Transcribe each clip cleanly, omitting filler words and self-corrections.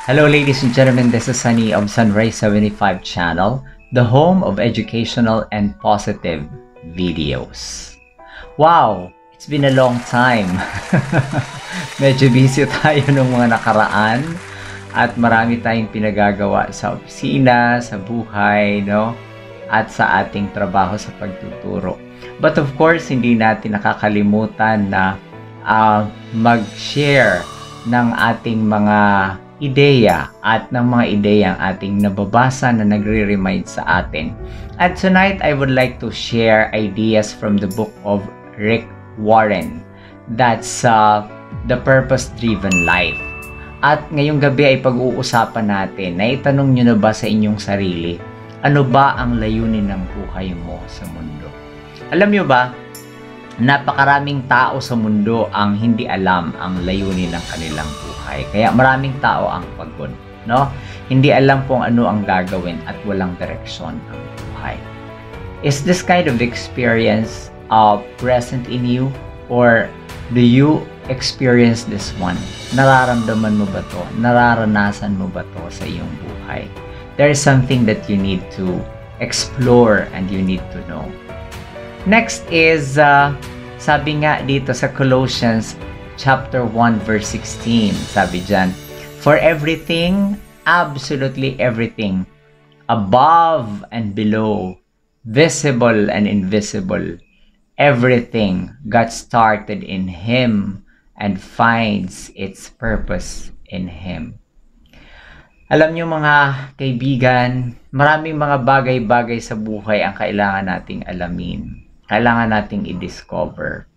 Hello ladies and gentlemen, this is Sunny of Sunrise 75 channel, the home of educational and positive videos. Wow, it's been a long time. Medyo busy tayo nung mga nakaraan at marami tayong pinagagawa sa opisina, sa buhay, no? At sa ating trabaho sa pagtuturo. But of course, hindi natin nakakalimutan na mag-share ng ating mga ideya at ng mga ideyang ating nababasa na nagre-remind sa atin. And tonight, I would like to share ideas from the book of Rick Warren. That's The Purpose-Driven Life. At ngayong gabi ay pag-uusapan natin, naitanong nyo na ba sa inyong sarili, ano ba ang layunin ng buhay mo sa mundo? Alam nyo ba, napakaraming tao sa mundo ang hindi alam ang layunin ng kanilang buhay. Kaya maraming tao ang pagod, no? Hindi alam kung ano ang gagawin at walang direksyon ang buhay. Is this kind of experience present in you? Or do you experience this one? Nararamdaman mo ba to? Nararanasan mo ba to sa iyong buhay? There is something that you need to explore and you need to know. Next is, sabi nga dito sa Colossians chapter 1 verse 16, sabi dyan, for everything, absolutely everything, above and below, visible and invisible, everything got started in Him and finds its purpose in Him. Alam nyo mga kaibigan, maraming mga bagay-bagay sa buhay ang kailangan nating alamin. Kailangan nating i-discover.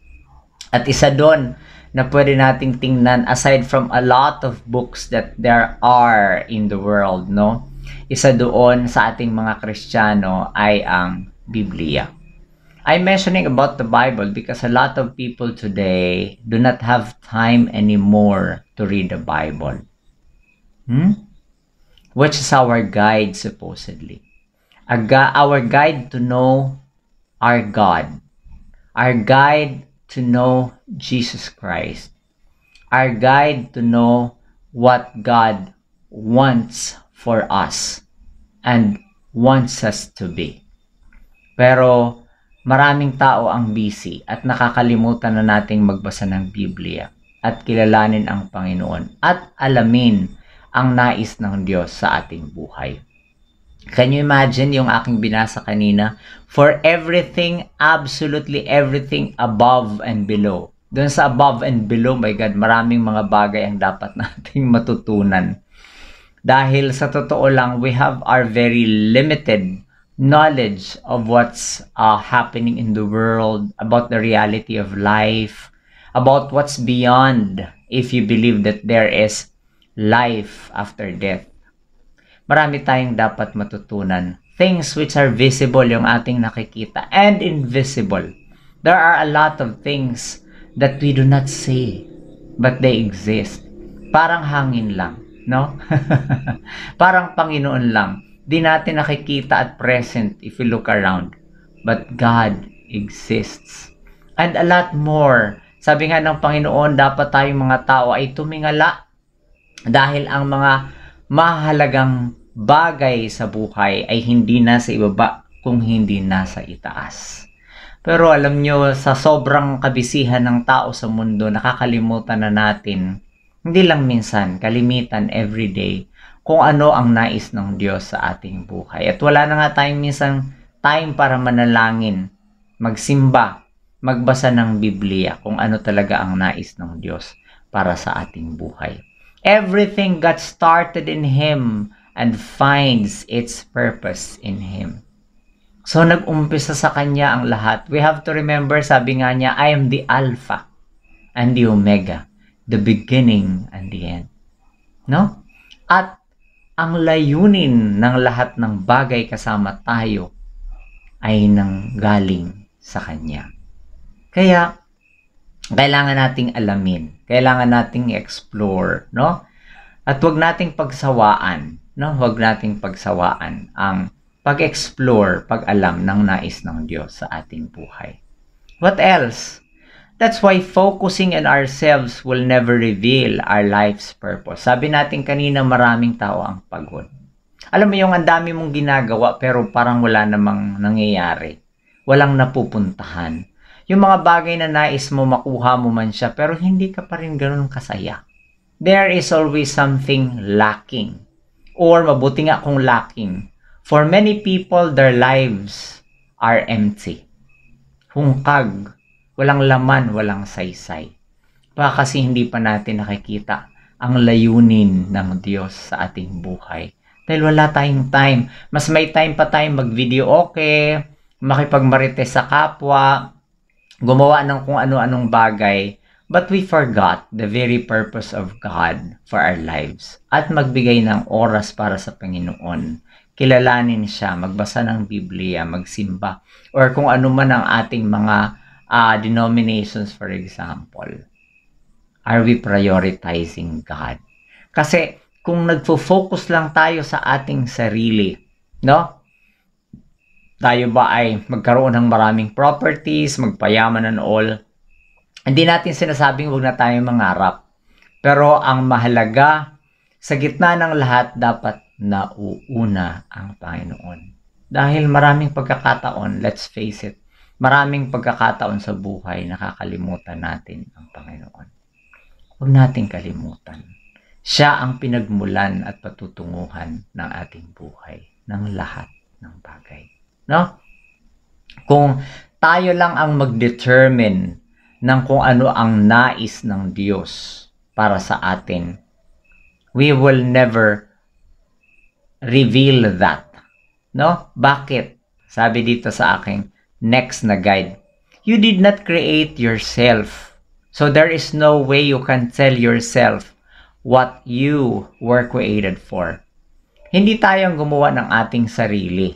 At isa doon na pwede nating tingnan, aside from a lot of books that there are in the world, no? Isa doon sa ating mga Kristiyano ay ang Biblia. I'm mentioning about the Bible because a lot of people today do not have time anymore to read the Bible. Which is our guide supposedly. Our guide to know our God, our guide to know Jesus Christ, our guide to know what God wants for us and wants us to be. Pero maraming tao ang busy at nakakalimutan na nating magbasa ng Biblia at kilalanin ang Panginoon at alamin ang nais ng Diyos sa ating buhay. Can you imagine yung aking binasa kanina? For everything, absolutely everything above and below. Doon sa above and below, my God, maraming mga bagay ang dapat nating matutunan. Dahil sa totoo lang, we have our very limited knowledge of what's happening in the world, about the reality of life, about what's beyond if you believe that there is life after death. Marami tayong dapat matutunan. Things which are visible, yung ating nakikita, and invisible. There are a lot of things that we do not see, but they exist. Parang hangin lang, no? Parang Panginoon lang. Di natin nakikita at present if we look around. But God exists. And a lot more. Sabi nga ng Panginoon, dapat tayong mga tao ay tumingala dahil ang mga mahalagang bagay sa buhay ay hindi nasa ibaba kung hindi nasa itaas. Pero alam nyo, sa sobrang kabisihan ng tao sa mundo, nakakalimutan na natin, hindi lang minsan, kalimitan everyday, kung ano ang nais ng Diyos sa ating buhay. At wala na nga tayong minsan time para manalangin, magsimba, magbasa ng Biblia, kung ano talaga ang nais ng Diyos para sa ating buhay. Everything got started in Him and finds its purpose in Him. So, nag-umpisa sa Kanya ang lahat. We have to remember, sabi nga niya, I am the Alpha and the Omega, the beginning and the end. No? At ang layunin ng lahat ng bagay kasama tayo ay nanggaling sa Kanya. Kaya, kailangan nating alamin, kailangan nating explore, no? At wag nating pagsawaan, no? Wag nating pagsawaan ang pag-explore, pag-alam ng nais ng Diyos sa ating buhay. What else? That's why focusing on ourselves will never reveal our life's purpose. Sabi natin kanina, maraming tao ang pagod. Alam mo yung ang dami mong ginagawa pero parang wala namang nangyayari. Walang napupuntahan. Yung mga bagay na nais mo, makuha mo man siya, pero hindi ka pa rin ganun kasaya. There is always something lacking. Or mabuti nga kung lacking. For many people, their lives are empty. Hungkag, walang laman, walang saysay. Baka kasi hindi pa natin nakikita ang layunin ng Diyos sa ating buhay. Dahil wala tayong time. Mas may time pa tayong mag-video okay, makipagmarites sa kapwa, gumawa ng kung ano-anong bagay. But we forgot the very purpose of God for our lives. At magbigay ng oras para sa Panginoon. Kilalanin siya, magbasa ng Biblia, magsimba, or kung ano man ang ating mga denominations, for example. Are we prioritizing God? Kasi kung nagfo-focus lang tayo sa ating sarili, no? Tayo ba ay magkaroon ng maraming properties, magpayaman and all? Hindi natin sinasabing huwag na tayong mangarap. Pero ang mahalaga, sa gitna ng lahat, dapat nauuna ang Panginoon. Dahil maraming pagkakataon, let's face it, maraming pagkakataon sa buhay nakakalimutan natin ang Panginoon. Huwag nating kalimutan. Siya ang pinagmulan at patutunguhan ng ating buhay, ng lahat ng bagay. No? Kung tayo lang ang mag-determine ng kung ano ang nais ng Diyos para sa atin, we will never reveal that. No? Bakit? Sabi dito sa aking next na guide, you did not create yourself. So there is no way you can tell yourself what you were created for. Hindi tayo ang gumawa ng ating sarili.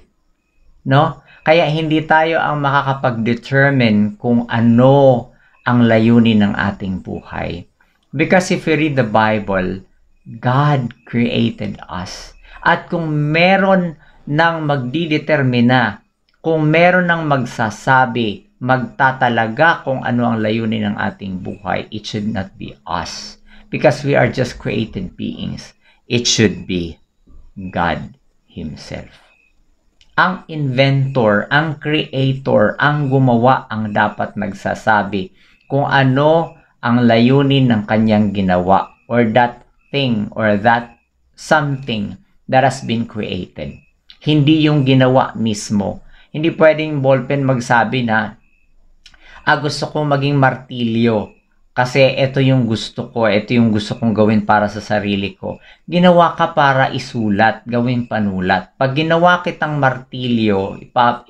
No? Kaya hindi tayo ang makakapag-determine kung ano ang layunin ng ating buhay. Because if you read the Bible, God created us. At kung meron ng magdidetermina, kung meron ng magsasabi, magtatalaga kung ano ang layunin ng ating buhay, it should not be us. Because we are just created beings. It should be God Himself. Ang inventor, ang creator, ang gumawa ang dapat magsasabi kung ano ang layunin ng kanyang ginawa or that thing or that something that has been created. Hindi yung ginawa mismo. Hindi pwedeng ballpen magsabi na gusto kong maging martilyo kasi ito yung gusto ko, ito yung gusto kong gawin para sa sarili ko. Ginawa ka para isulat, gawin panulat. Pag ginawa kitang martilyo,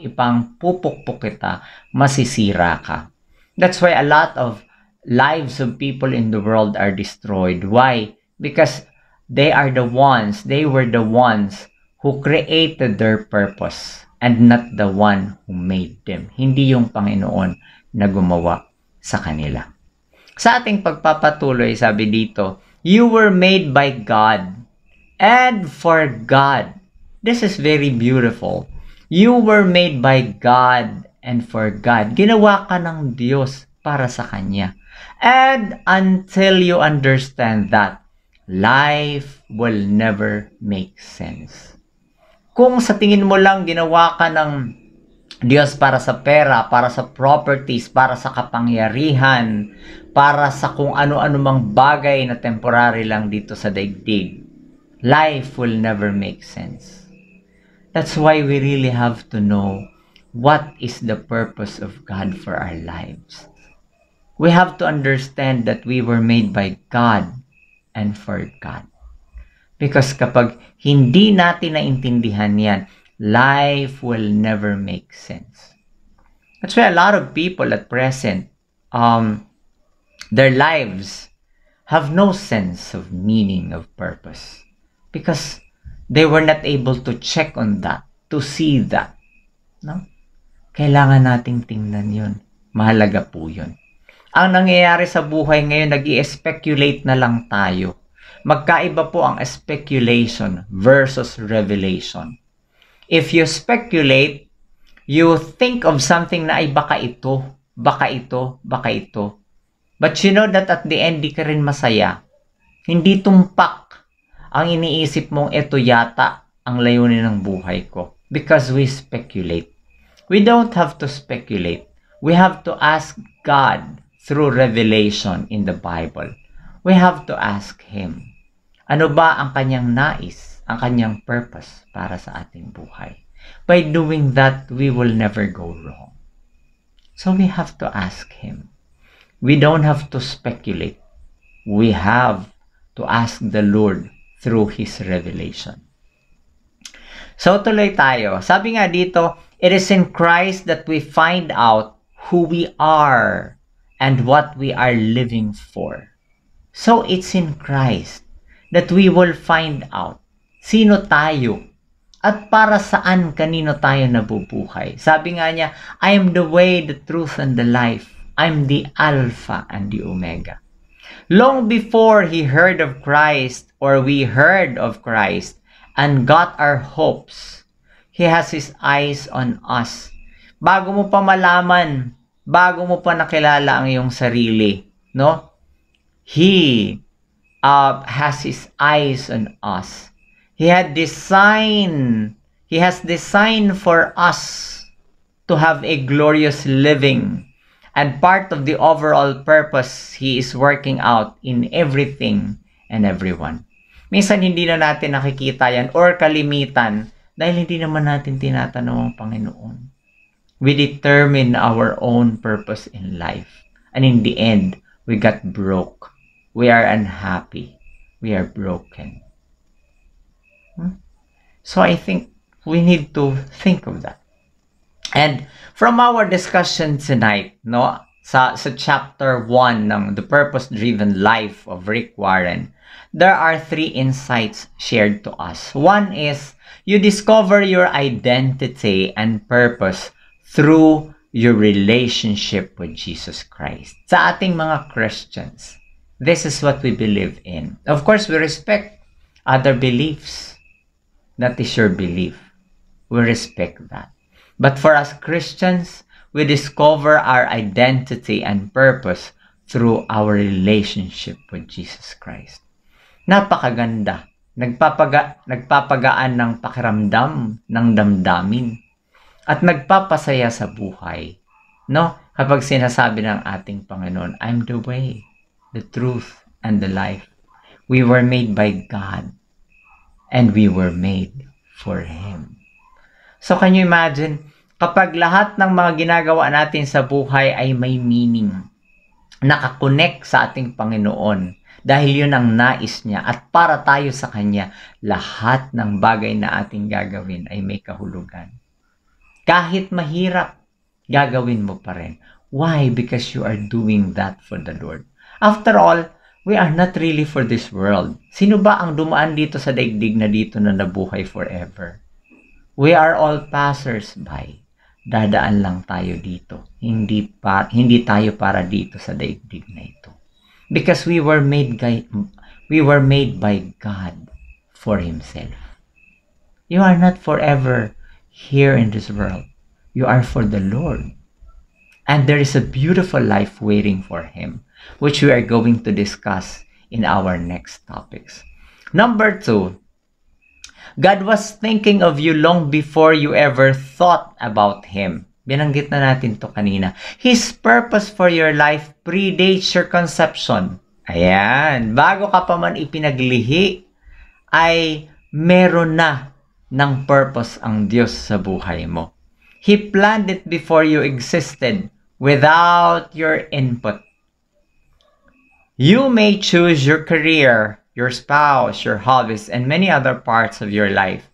ipang pupukpok kita, masisira ka. That's why a lot of lives of people in the world are destroyed. Why? Because they were the ones who created their purpose and not the one who made them. Hindi yung Panginoon na gumawa sa kanila. Sa ating pagpapatuloy, sabi dito, you were made by God and for God. This is very beautiful. You were made by God and for God. Ginawa ka ng Diyos para sa Kanya. And until you understand that, life will never make sense. Kung sa tingin mo lang ginawa ka ng Diyos para sa pera, para sa properties, para sa kapangyarihan, para sa kung ano-ano mang bagay na temporary lang dito sa daigdig, life will never make sense. That's why we really have to know what is the purpose of God for our lives. We have to understand that we were made by God and for God. Because kapag hindi natin naintindihan yan, life will never make sense. That's why a lot of people at present, their lives have no sense of meaning, of purpose. Because they were not able to check on that, to see that. No? Kailangan nating tingnan yun. Mahalaga po yun. Ang nangyayari sa buhay ngayon, nag-i-speculate na lang tayo. Magkaiba po ang speculation versus revelation. If you speculate, you think of something na ay baka ito, baka ito, baka ito. But you know that at the end, di ka rin masaya. Hindi tumpak ang iniisip mong ito yata ang layunin ng buhay ko. Because we speculate. We don't have to speculate. We have to ask God through revelation in the Bible. We have to ask Him. Ano ba ang kanyang nais, ang kanyang purpose para sa ating buhay? By doing that, we will never go wrong. So we have to ask Him. We don't have to speculate. We have to ask the Lord through His revelation. So tuloy tayo. Sabi nga dito, it is in Christ that we find out who we are and what we are living for. So it's in Christ that we will find out sino tayo at para saan kanino tayo nabubuhay. Sabi nga niya, I am the way, the truth, and the life. I'm the Alpha and the Omega. Long before he heard of Christ, or we heard of Christ, and got our hopes, He has His eyes on us. Bago mo pa malaman, bago mo pa nakilala ang iyong sarili, no? He has His eyes on us. He has designed for us to have a glorious living. And part of the overall purpose He is working out in everything and everyone. Minsan hindi na natin nakikita yan or kalimitan dahil hindi naman natin tinatanong ang Panginoon. We determine our own purpose in life. And in the end, we got broke. We are unhappy. We are broken. So I think we need to think of that. And from our discussion tonight, no, sa chapter 1 ng The Purpose-Driven Life of Rick Warren, there are 3 insights shared to us. One is, you discover your identity and purpose through your relationship with Jesus Christ. Sa ating mga Christians, this is what we believe in. Of course, we respect other beliefs. That is your belief. We respect that. But for us Christians, we discover our identity and purpose through our relationship with Jesus Christ. Napakaganda. Nagpapagaan ng pakiramdam ng damdamin at nagpapasaya sa buhay. No? Kapag sinasabi ng ating Panginoon, I'm the way, the truth, and the life. We were made by God and we were made for Him. So can you imagine, kapag lahat ng mga ginagawa natin sa buhay ay may meaning, nakakonect sa ating Panginoon, dahil yun ang nais niya at para tayo sa Kanya, lahat ng bagay na ating gagawin ay may kahulugan. Kahit mahirap, gagawin mo pa rin. Why? Because you are doing that for the Lord. After all, we are not really for this world. Sino ba ang dumaan dito sa daigdig na dito na nabuhay forever? We are all passers-by. Dadaan lang tayo dito. Hindi tayo para dito sa daigdig na ito. Because we were made by God for Himself. You are not forever here in this world. You are for the Lord. And there is a beautiful life waiting for Him, which we are going to discuss in our next topics. Number 2, God was thinking of you long before you ever thought about Him. Binanggit na natin to kanina. His purpose for your life predates your conception. Ayan. Bago ka pa man ipinaglihi, ay meron na ng purpose ang Diyos sa buhay mo. He planned it before you existed without your input. You may choose your career, your spouse, your hobbies, and many other parts of your life,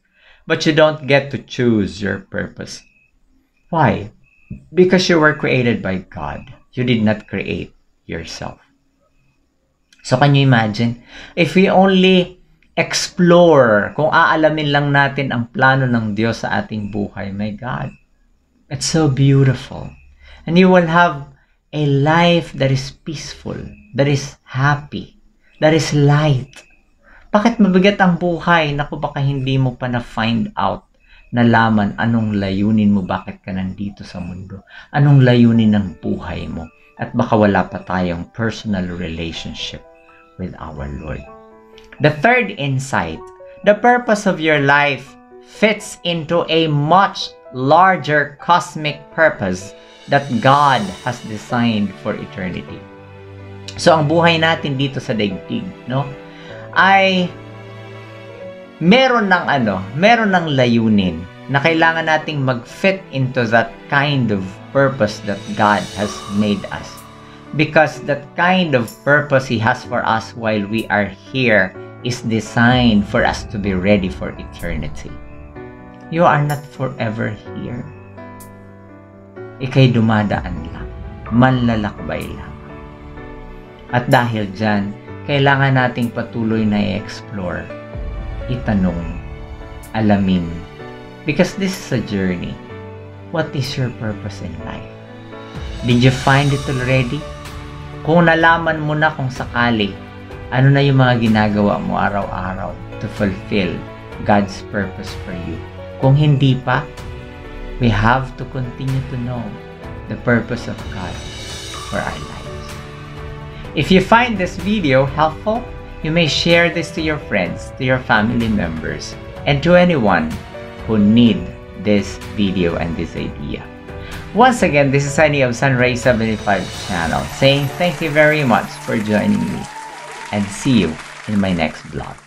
but you don't get to choose your purpose. Why? Because you were created by God. You did not create yourself. So can you imagine? If we only explore, kung aalamin lang natin ang plano ng Diyos sa ating buhay, my God, it's so beautiful. And you will have a life that is peaceful, that is happy, that is light. Bakit mabigat ang buhay? Naku, baka hindi mo pa na-find out, nalaman anong layunin mo, bakit ka nandito sa mundo, anong layunin ng buhay mo. at baka wala pa tayong personal relationship with our Lord. The third insight, the purpose of your life fits into a much larger cosmic purpose that God has designed for eternity. So ang buhay natin dito sa daigdig, no, ay meron ng layunin na kailangan nating mag-fit into that kind of purpose that God has made us. Because that kind of purpose He has for us while we are here is designed for us to be ready for eternity. You are not forever here. Ika'y dumadaan lang, manlalakbay lang. At dahil dyan, kailangan nating patuloy na i-explore, itanong, alamin. Because this is a journey. What is your purpose in life? Did you find it already? Kung nalaman mo na kung sakali, ano na yung mga ginagawa mo araw-araw to fulfill God's purpose for you? Kung hindi pa, we have to continue to know the purpose of God for our lives. If you find this video helpful, you may share this to your friends, to your family members, and to anyone who need this video and this idea. Once again, this is Sunny of Sunray 75 channel saying thank you very much for joining me and see you in my next vlog.